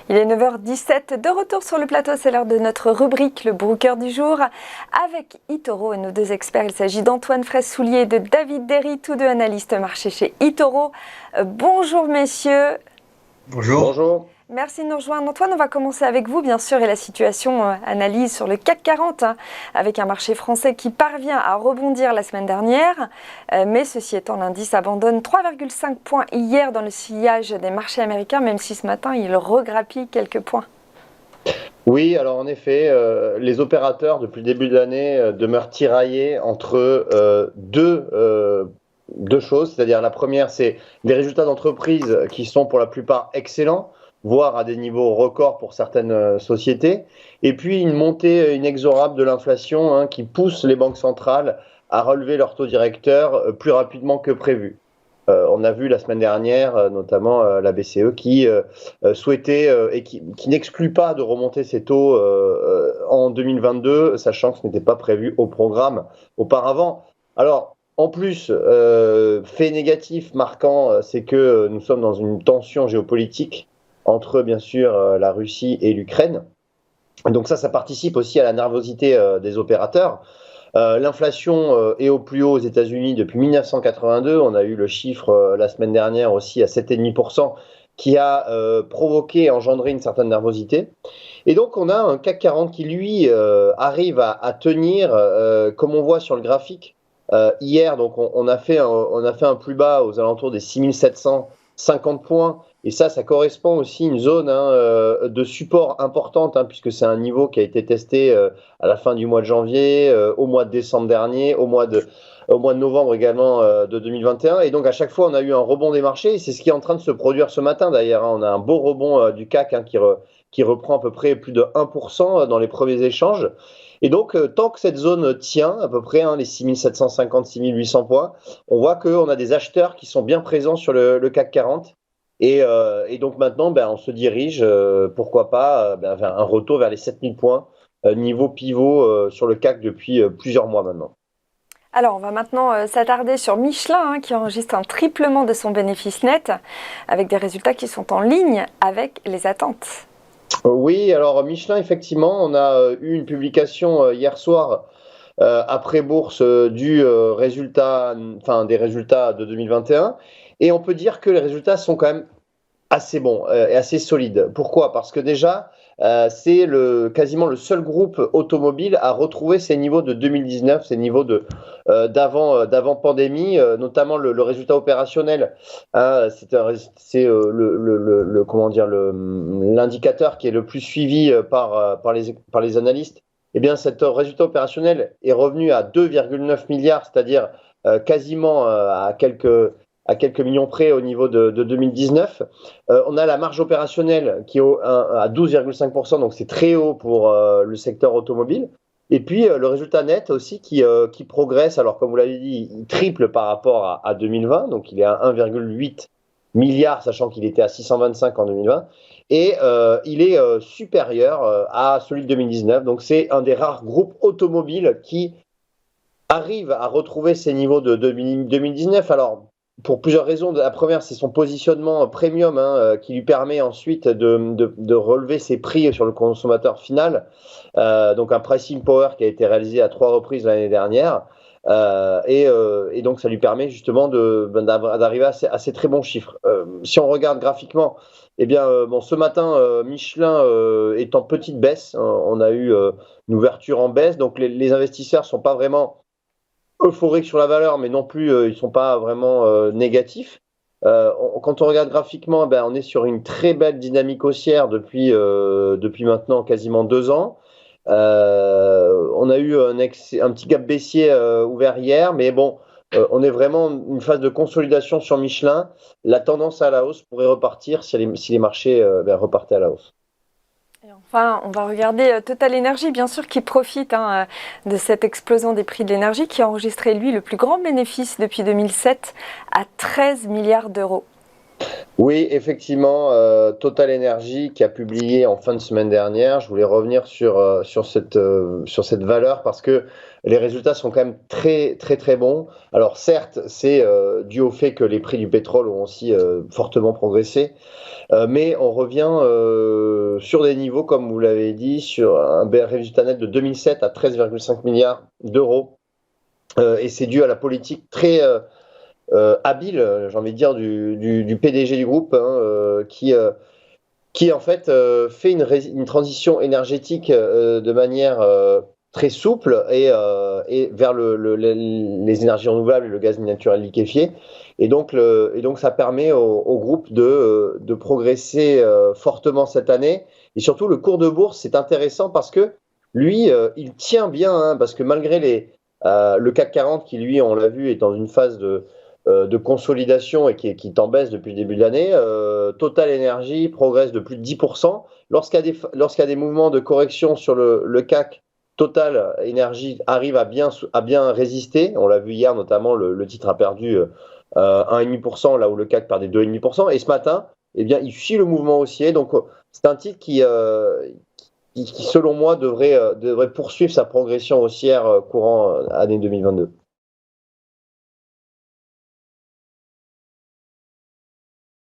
Il est 9h17, de retour sur le plateau, c'est l'heure de notre rubrique, le Brooker du jour, avec eToro et nos deux experts. Il s'agit d'Antoine Fraisse-Soulier et de David Derry, tous deux analystes marché chez eToro. Bonjour messieurs. Bonjour. Bonjour. Merci de nous rejoindre. Antoine, on va commencer avec vous, bien sûr, et la situation analyse sur le CAC 40, avec un marché français qui parvient à rebondir la semaine dernière. Mais ceci étant, l'indice abandonne 3,5 points hier dans le sillage des marchés américains, même si ce matin, il regrappille quelques points. Oui, alors en effet, les opérateurs, depuis le début de l'année, demeurent tiraillés entre deux choses. C'est-à-dire la première, c'est les résultats d'entreprise qui sont pour la plupart excellents, voire à des niveaux records pour certaines sociétés. Et puis une montée inexorable de l'inflation qui pousse les banques centrales à relever leur taux directeur plus rapidement que prévu. On a vu la semaine dernière, notamment la BCE, qui souhaitait et qui n'exclut pas de remonter ses taux en 2022, sachant que ce n'était pas prévu au programme auparavant. Alors, en plus, fait négatif marquant, c'est que nous sommes dans une tension géopolitique entre, bien sûr, la Russie et l'Ukraine. Donc ça participe aussi à la nervosité des opérateurs. L'inflation est au plus haut aux États-Unis depuis 1982. On a eu le chiffre la semaine dernière aussi à 7,5% qui a provoqué, engendré une certaine nervosité. Et donc on a un CAC 40 qui lui arrive à tenir, comme on voit sur le graphique. Hier, donc on a fait un plus bas aux alentours des 6750 points. Et ça correspond aussi à une zone de support importante, puisque c'est un niveau qui a été testé à la fin du mois de janvier, au mois de décembre dernier, au mois de novembre également de 2021. Et donc à chaque fois, on a eu un rebond des marchés. Et c'est ce qui est en train de se produire ce matin d'ailleurs. On a un beau rebond du CAC qui reprend à peu près plus de 1% dans les premiers échanges. Et donc, tant que cette zone tient, à peu près les 6750, 6800 points, on voit qu'on a des acheteurs qui sont bien présents sur le CAC 40. Et donc maintenant, on se dirige, pourquoi pas, vers un retour vers les 7000 points, niveau pivot sur le CAC depuis plusieurs mois maintenant. Alors, on va maintenant s'attarder sur Michelin, qui enregistre un triplement de son bénéfice net, avec des résultats qui sont en ligne avec les attentes. Oui, alors Michelin, effectivement, on a eu une publication hier soir après bourse des résultats de 2021. Et on peut dire que les résultats sont quand même assez bons et assez solides. Pourquoi ? Parce que déjà, c'est quasiment le seul groupe automobile à retrouver ses niveaux de 2019, ses niveaux d'avant pandémie, notamment le résultat opérationnel. L'indicateur qui est le plus suivi par les analystes. Eh bien, cet résultat opérationnel est revenu à 2,9 milliards, c'est-à-dire quasiment à quelques millions près au niveau de 2019. On a la marge opérationnelle qui est à 12,5%, donc c'est très haut pour le secteur automobile. Et puis le résultat net aussi qui progresse. Alors comme vous l'avez dit, il triple par rapport à 2020, donc il est à 1,8 milliard, sachant qu'il était à 625 en 2020. Et il est supérieur à celui de 2019. Donc c'est un des rares groupes automobiles qui arrive à retrouver ses niveaux de 2019. Alors, pour plusieurs raisons. La première, c'est son positionnement premium qui lui permet ensuite de relever ses prix sur le consommateur final. Donc, un pricing power qui a été réalisé à 3 reprises l'année dernière. Et donc, ça lui permet justement d'arriver à ces très bons chiffres. Si on regarde graphiquement, eh bien, ce matin, Michelin est en petite baisse. On a eu une ouverture en baisse. Donc, les investisseurs ne sont pas vraiment euphoriques sur la valeur, mais non plus, ils ne sont pas vraiment négatifs. Quand on regarde graphiquement, on est sur une très belle dynamique haussière depuis maintenant quasiment 2 ans. On a eu un petit gap baissier ouvert hier, mais bon, on est vraiment une phase de consolidation sur Michelin. La tendance à la hausse pourrait repartir si les marchés repartaient à la hausse. Et enfin, on va regarder Total Energy, bien sûr, qui profite de cette explosion des prix de l'énergie, qui a enregistré, lui, le plus grand bénéfice depuis 2007 à 13 milliards d'euros. Oui, effectivement, Total Energy qui a publié en fin de semaine dernière. Je voulais revenir sur cette valeur parce que les résultats sont quand même très très très bons. Alors certes, c'est dû au fait que les prix du pétrole ont aussi fortement progressé, mais on revient sur des niveaux, comme vous l'avez dit, sur un résultat net de 2007 à 13,5 milliards d'euros. Et c'est dû à la politique très habile, j'ai envie de dire, du PDG du groupe, hein, qui en fait fait une transition énergétique de manière très souple et vers les énergies renouvelables et le gaz naturel liquéfié. Et donc ça permet au groupe de progresser fortement cette année. Et surtout, le cours de bourse, c'est intéressant parce que lui, il tient bien, hein, parce que malgré le CAC 40 qui, lui, on l'a vu, est dans une phase de consolidation et qui est en baisse depuis le début de l'année, Total Energy progresse de plus de 10%. Lorsqu'il y a des mouvements de correction sur le CAC, Total Energy arrive à bien résister. On l'a vu hier, notamment, le titre a perdu 1,5%, là où le CAC perdait 2,5%. Et ce matin, eh bien, il suit le mouvement haussier. Donc, c'est un titre qui, selon moi, devrait poursuivre sa progression haussière courant année 2022.